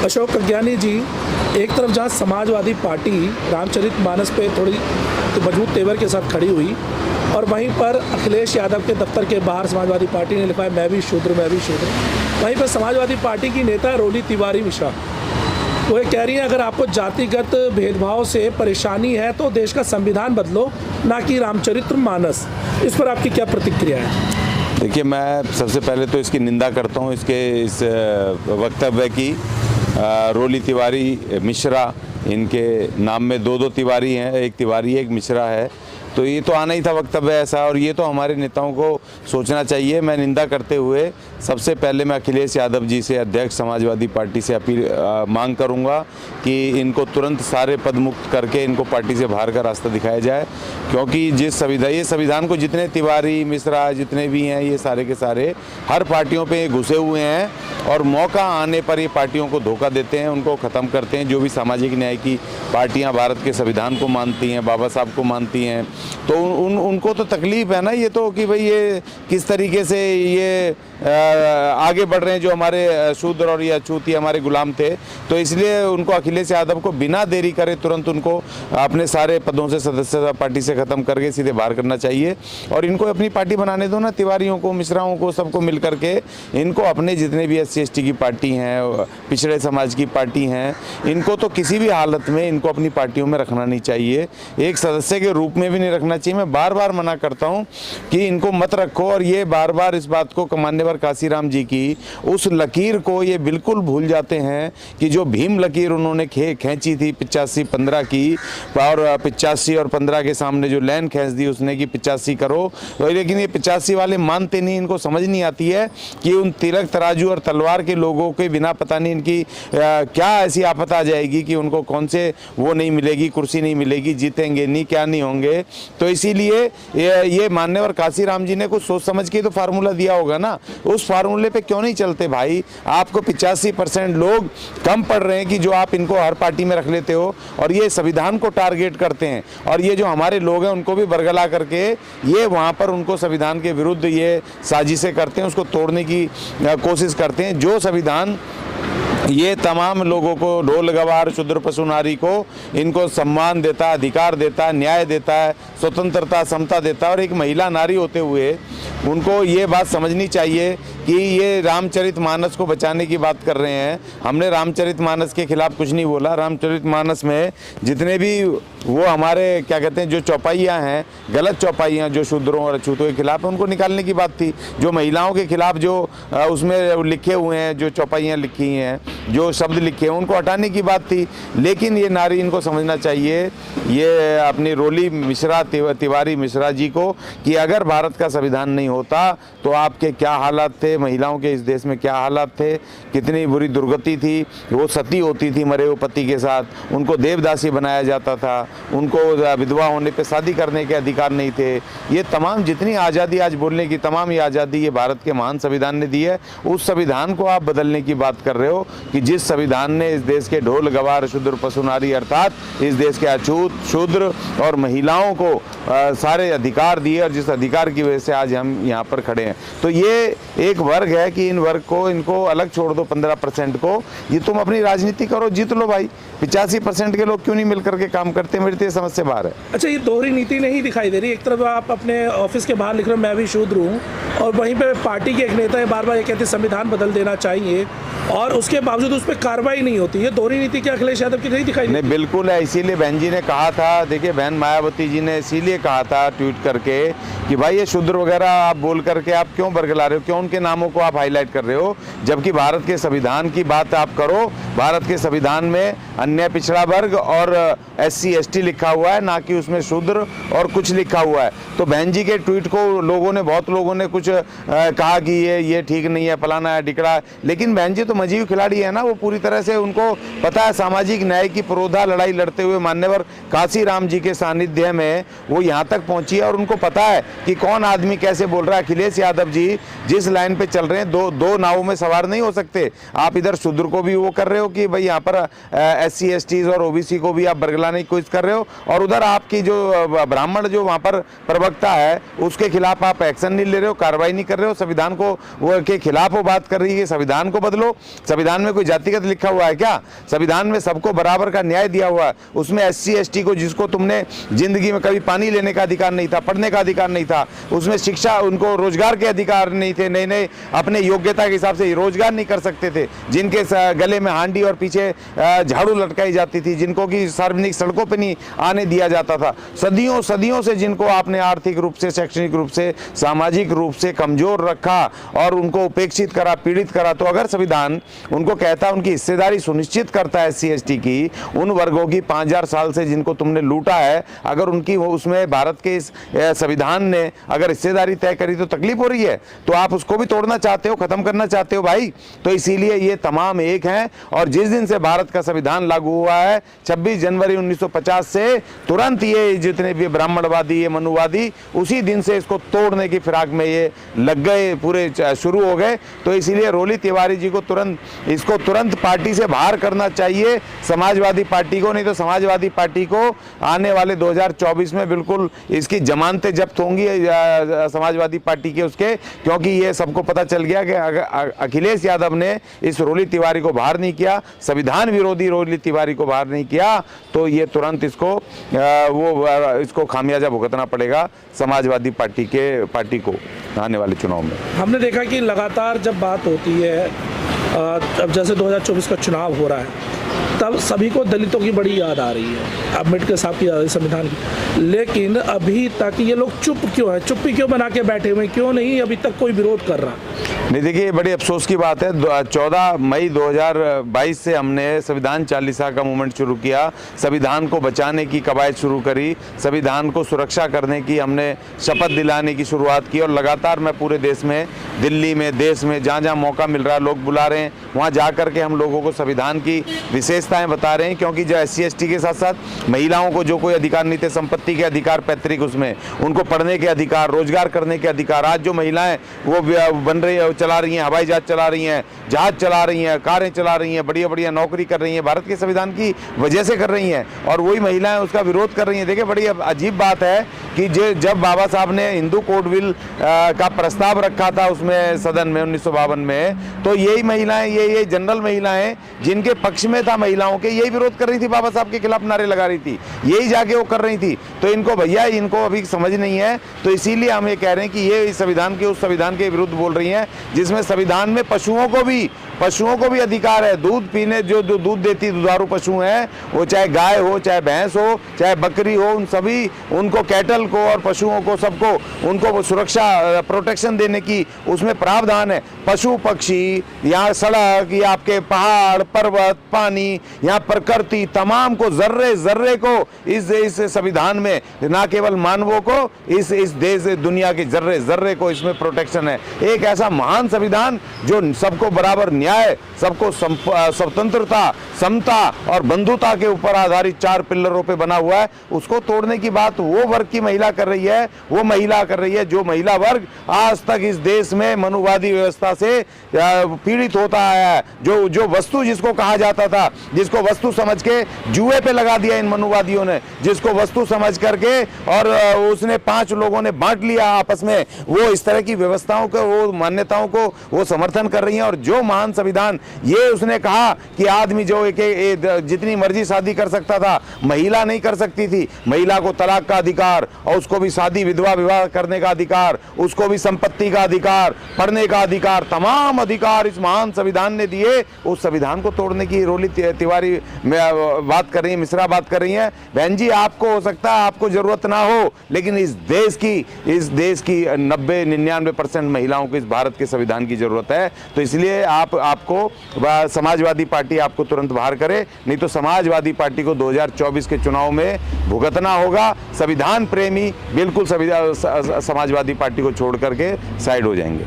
अशोक कज्ञानी जी, एक तरफ जहाँ समाजवादी पार्टी रामचरितमानस पे थोड़ी मजबूत तेवर के साथ खड़ी हुई, और वहीं पर अखिलेश यादव के दफ्तर के बाहर समाजवादी पार्टी ने लिखा है मैं भी शूद्र मैं भी शूद्र। वहीं पर समाजवादी पार्टी की नेता रोली तिवारी मिश्रा, वो ये कह रही हैं अगर आपको जातिगत भेदभाव से परेशानी है तो देश का संविधान बदलो, ना कि रामचरितमानस। इस पर आपकी क्या प्रतिक्रिया है? देखिए, मैं सबसे पहले तो इसकी निंदा करता हूँ, इसके इस वक्तव्य की। रोली तिवारी मिश्रा, इनके नाम में दो तिवारी हैं, एक तिवारी एक मिश्रा है, तो ये तो आना ही था वक्तव्य ऐसा, और ये तो हमारे नेताओं को सोचना चाहिए। मैं निंदा करते हुए सबसे पहले मैं अखिलेश यादव जी से, अध्यक्ष समाजवादी पार्टी से मांग करूंगा कि इनको तुरंत सारे पद मुक्त करके इनको पार्टी से बाहर का रास्ता दिखाया जाए, क्योंकि जिस संविधान को जितने तिवारी मिश्रा जितने भी हैं ये सारे के सारे हर पार्टियों पे घुसे हुए हैं, और मौका आने पर ये पार्टियों को धोखा देते हैं, उनको ख़त्म करते हैं। जो भी सामाजिक न्याय की पार्टियां भारत के संविधान को मानती हैं, बाबा साहब को मानती हैं, तो उनको तो तकलीफ़ है ना ये तो, कि भाई ये किस तरीके से ये आगे बढ़ रहे हैं जो हमारे शूद्र और ये अछूत हमारे गुलाम थे। तो इसलिए उनको अखिलेश यादव को बिना देरी करे तुरंत उनको अपने सारे पदों से सदस्यता पार्टी से ख़त्म करके सीधे बाहर करना चाहिए, और इनको अपनी पार्टी बनाने दो ना, तिवारियों को, मिश्राओं को, सबको मिल करके इनको अपने जितने भी SC/ST की पार्टी हैं, पिछड़े समाज की पार्टी हैं, इनको तो किसी भी हालत में इनको अपनी पार्टियों में रखना नहीं चाहिए, एक सदस्य के रूप में भी नहीं रखना चाहिए। मैं बार बार मना करता हूँ कि इनको मत रखो, और ये बार बार इस बात को मान्यवर काशीराम जी की उस लकीर को ये बिल्कुल भूल जाते हैं कि जो भीम लकीर उन्होंने खींची थी 85-15 की, और 85 और 15 के सामने जो लाइन खींच दी उसने कि 85 करो, लेकिन ये 85 वाले मानते नहीं, इनको समझ नहीं आती है कि उन तिलक तराजू और तलवार के लोगों के बिना पता नहीं इनकी क्या ऐसी आफत आ जाएगी कि उनको कौन से वो नहीं मिलेगी, कुर्सी नहीं मिलेगी, जीतेंगे नहीं, क्या नहीं होंगे। तो इसीलिए ये मान्यवर काशीराम जी ने कुछ सोच समझ के तो फार्मूला दिया होगा ना, उस फार्मूले पे क्यों नहीं चलते भाई? आपको 85% लोग कम पड़ रहे हैं कि जो आप इनको हर पार्टी में रख लेते हो, और ये संविधान को टारगेट करते हैं, और ये जो हमारे लोग हैं उनको भी बरगला करके ये वहाँ पर उनको संविधान के विरुद्ध ये साजिशें करते हैं, उसको तोड़ने की कोशिश करते हैं। जो संविधान ये तमाम लोगों को, ढोल गवार शूद्र पशु नारी को, इनको सम्मान देता है, अधिकार देता है, न्याय देता है, स्वतंत्रता समता देता है, और एक महिला नारी होते हुए उनको ये बात समझनी चाहिए कि ये रामचरितमानस को बचाने की बात कर रहे हैं। हमने रामचरितमानस के खिलाफ कुछ नहीं बोला। रामचरितमानस में जितने भी वो हमारे क्या कहते हैं जो चौपाइयाँ हैं, गलत चौपाइयाँ जो शूद्रों और अछूतों के खिलाफ, उनको निकालने की बात थी। जो महिलाओं के खिलाफ जो उसमें लिखे हुए हैं, जो चौपाइयाँ लिखी हैं, जो शब्द लिखे हैं, उनको हटाने की बात थी। लेकिन ये नारी, इनको समझना चाहिए, ये अपनी रोली मिश्रा, तिवारी मिश्रा जी को, कि अगर भारत का संविधान नहीं होता तो आपके क्या हालात थे, महिलाओं के इस देश में क्या हालात थे, कितनी बुरी दुर्गति थी। वो सती होती थी मरे हुए पति के साथ, उनको देवदासी बनाया जाता था, उनको विधवा होने पे शादी करने के अधिकार नहीं थे। ये तमाम जितनी आज़ादी आज बोलने की, तमाम ये आज़ादी ये भारत के महान संविधान ने दी है। उस संविधान को आप बदलने की बात कर रहे हो कि जिस संविधान ने इस देश के ढोल गवार शूद्र पशु नारी अर्थात इस देश के अछूत, शूद्र और महिलाओं को सारे अधिकार दिए, और जिस अधिकार की वजह से आज हम यहाँ पर खड़े हैं। तो ये एक वर्ग है कि इन वर्ग को, इनको अलग छोड़ दो, 15% को, ये तुम अपनी राजनीति करो, जीत लो भाई। 85% के लोग क्यों नहीं मिलकर के काम करते? मेरी तो ये समझ से बाहर है। अच्छा, ये दोहरी नीति नहीं दिखाई दे रही? एक तरफ आप अपने ऑफिस के बाहर लिख रहे हो मैं भी शूद्र हूँ, और वहीं पे पार्टी के एक नेता बार बार ये कहते हैं संविधान बदल देना चाहिए, और उसके बावजूद उस पर कार्रवाई नहीं होती। ये दोहरी नीति क्या अखिलेश यादव की नहीं दिखाई? नहीं, बिल्कुल है। इसीलिए बहन जी ने कहा था, देखिए बहन मायावती जी ने इसीलिए कहा था ट्वीट करके कि भाई ये शूद्र वगैरह आप बोल करके आप क्यों बरगला रहे हो, क्यों उनके नामों को आप हाईलाइट कर रहे हो, जबकि भारत के संविधान की बात आप करो। भारत के संविधान में अन्य पिछड़ा वर्ग और SC/ST लिखा हुआ है, ना कि उसमें शूद्र और कुछ लिखा हुआ है। तो बहन जी के ट्वीट को बहुत लोगों ने कुछ कहा कि ये ठीक नहीं है, फलाना है, ढिकड़ा है। लेकिन बहन जी तो मजीव खिलाड़ी है ना, वो पूरी तरह से उनको पता है सामाजिक न्याय की पुरोधा लड़ाई लड़ते हुए मान्यवर काशीराम जी के सानिध्य में वो यहाँ तक पहुंची है, और उनको पता है कि कौन आदमी कैसे बोल रहा है। अखिलेश यादव जी जिस लाइन पे चल रहे हैं, दो नावों में सवार नहीं हो सकते। आप इधर शूद्र को भी वो कर रहे हो कि भाई यहाँ पर SC/ST और OBC को भी आप बरगलाने की कोशिश कर रहे हो, और उधर आपकी जो ब्राह्मण जो वहाँ पर प्रवक्ता है उसके खिलाफ आप एक्शन नहीं ले रहे हो, कार्रवाई कार्रवाई नहीं कर रहे हो, संविधान को वो के खिलाफ वो बात कर रही है कि संविधान को बदलो। संविधान में कोई जातिगत लिखा हुआ है क्या? संविधान में सबको बराबर का न्याय दिया हुआ है। उसमें SC ST को, जिसको तुमने जिंदगी में कभी पानी लेने का अधिकार नहीं था, पढ़ने का अधिकार नहीं था, उसमें शिक्षा, उनको रोजगार के अधिकार नहीं थे, नए नए अपने योग्यता के हिसाब से रोजगार नहीं कर सकते थे, जिनके गले में हांडी और पीछे झाड़ू लटकाई जाती थी, जिनको कि सार्वजनिक सड़कों पर नहीं आने दिया जाता था, सदियों सदियों से जिनको आपने आर्थिक रूप से, शैक्षणिक रूप से, सामाजिक रूप से कमजोर रखा और उनको उपेक्षित करा, पीड़ित करा। तो अगर संविधान उनको कहता, उनकी हिस्सेदारी सुनिश्चित करता है SC ST की, उन वर्गों की 5000 साल से जिनको तुमने लूटा है, अगर उनकी उसमें भारत के इस संविधान ने अगर हिस्सेदारी तय करी तो तकलीफ हो रही है, तो आप उसको भी तोड़ना चाहते हो, खत्म करना चाहते हो भाई। तो इसीलिए ये तमाम एक हैं। और जिस दिन से भारत का संविधान लागू हुआ है 26 जनवरी 1950 से, तुरंत ये जितने भी ब्राह्मणवादी, ये मनुवादी, उसी दिन से इसको तोड़ने की फिराक में ये लग गए, पूरे शुरू हो गए। तो इसीलिए रोली तिवारी जी को तुरंत पार्टी से बाहर करना चाहिए, समाजवादी पार्टी को। नहीं तो समाजवादी पार्टी को आने वाले 2024 में बिल्कुल इसकी जमानतें जब्त होंगी समाजवादी पार्टी के उसके, क्योंकि ये सबको पता चल गया कि अगर अखिलेश यादव ने इस रोली तिवारी को बाहर नहीं किया, संविधान विरोधी रोली तिवारी को बाहर नहीं किया, तो ये तुरंत इसको खामियाजा भुगतना पड़ेगा समाजवादी पार्टी को आने वाले चुनाव में। हमने देखा कि लगातार जब बात होती है, अब जैसे 2024 का चुनाव हो रहा है, तब सभी को दलितों की बड़ी याद आ रही है, अम्बेडकर साहब की याद आ रही है, संविधान की। लेकिन अभी तक ये लोग चुप क्यों है? चुप्पी क्यों बना के बैठे हुए, क्यों नहीं अभी तक कोई विरोध कर रहा? नहीं, देखिए ये बड़ी अफसोस की बात है। 14 मई 2022 से हमने संविधान चालीसा का मूवमेंट शुरू किया, संविधान को बचाने की कवायद शुरू करी, संविधान को सुरक्षा करने की हमने शपथ दिलाने की शुरुआत की। और लगातार मैं पूरे देश में, दिल्ली में, देश में जहाँ जहाँ मौका मिल रहा है, लोग बुला रहे हैं, वहाँ जा करके हम लोगों को संविधान की विशेषताएं बता रहे हैं। क्योंकि जो SC ST के साथ साथ महिलाओं को जो कोई अधिकार नहीं थे, संपत्ति के अधिकार पैतृक, उसमें उनको पढ़ने के अधिकार, रोजगार करने के अधिकार, आज जो महिलाएं वो बन रही है, चला रही हैं, हवाई जहाज चला रही हैं, जहाज चला रही हैं, कारें चला रही हैं, बढ़िया बढ़िया नौकरी कर रही हैं, भारत के संविधान की वजह से कर रही हैं। और वही महिलाएं उसका विरोध कर रही हैं। देखिए बड़ी अजीब बात है कि जब बाबा साहब ने हिंदू कोड बिल का प्रस्ताव रखा था उसमें सदन में 1952 में, तो यही महिलाएं, ये जनरल महिलाएं जिनके पक्ष में था महिलाओं के, यही विरोध कर रही थी, बाबा साहब के खिलाफ नारे लगा रही थी, यही जाके वो कर रही थी। तो इनको भैया, इनको अभी समझ नहीं है। तो इसीलिए हम ये कह रहे हैं कि ये इस संविधान के, उस संविधान के विरुद्ध बोल रही हैं, जिसमें संविधान में पशुओं को भी अधिकार है। दूध पीने, जो दूध देती दुधारू पशु हैं, वो चाहे गाय हो, चाहे भैंस हो, चाहे बकरी हो, उन सभी, उनको, कैटल को और पशुओं को, सबको उनको सुरक्षा, प्रोटेक्शन देने की उसमें प्रावधान है। पशु पक्षी, यहाँ सड़क, या आपके पहाड़ पर्वत, पानी, यहाँ प्रकृति, तमाम को, जर्रे जर्रे को इस संविधान में, ना केवल मानवों को, इस देश दुनिया के जर्रे जर्रे को इसमें प्रोटेक्शन है। एक ऐसा महान संविधान जो सबको बराबर न्याय, सबको स्वतंत्रता, समता और बंधुता के ऊपर आधारित 4 पिलरों पे बना हुआ है, उसको तोड़ने की बात वो वर्ग की महिला कर रही है, वो महिला कर रही है जो महिला वर्ग आज तक इस देश में मनुवादी व्यवस्था से पीड़ित होता आया है। जो वस्तु जिसको कहा जाता था, जिसको वस्तु समझ के जुए पे लगा दिया इन मनुवादियों ने, जिसको वस्तु समझ करके और उसने 5 लोगों ने बांट लिया आपस में, वो इस तरह की व्यवस्थाओं को, वो मान्यताओं को वो समर्थन कर रही हैं। और जो महान संविधान, ये उसने कहा कि आदमी जो जितनी मर्जी शादी कर सकता था, महिला नहीं कर सकती थी। महिला को तलाक का अधिकार, और उसको भी शादी, विधवा विवाह करने का अधिकार, उसको भी संपत्ति का अधिकार, पढ़ने का अधिकार, तमाम अधिकार इस महान संविधान ने दिए। उस संविधान को तोड़ने की रोली तिवारी बात कर रही है, मिश्रा बात कर रही है। बहन जी, आपको हो सकता है आपको जरूरत ना हो, लेकिन इस देश की 90-99% महिलाओं को इस भारत के संविधान की जरूरत है। तो इसलिए आपको समाजवादी पार्टी आपको तुरंत बाहर करे, नहीं तो समाजवादी पार्टी को 2024 के चुनाव में भुगतना होगा। संविधान प्रेमी बिल्कुल समाजवादी पार्टी को छोड़ करके साइड हो जाएंगे।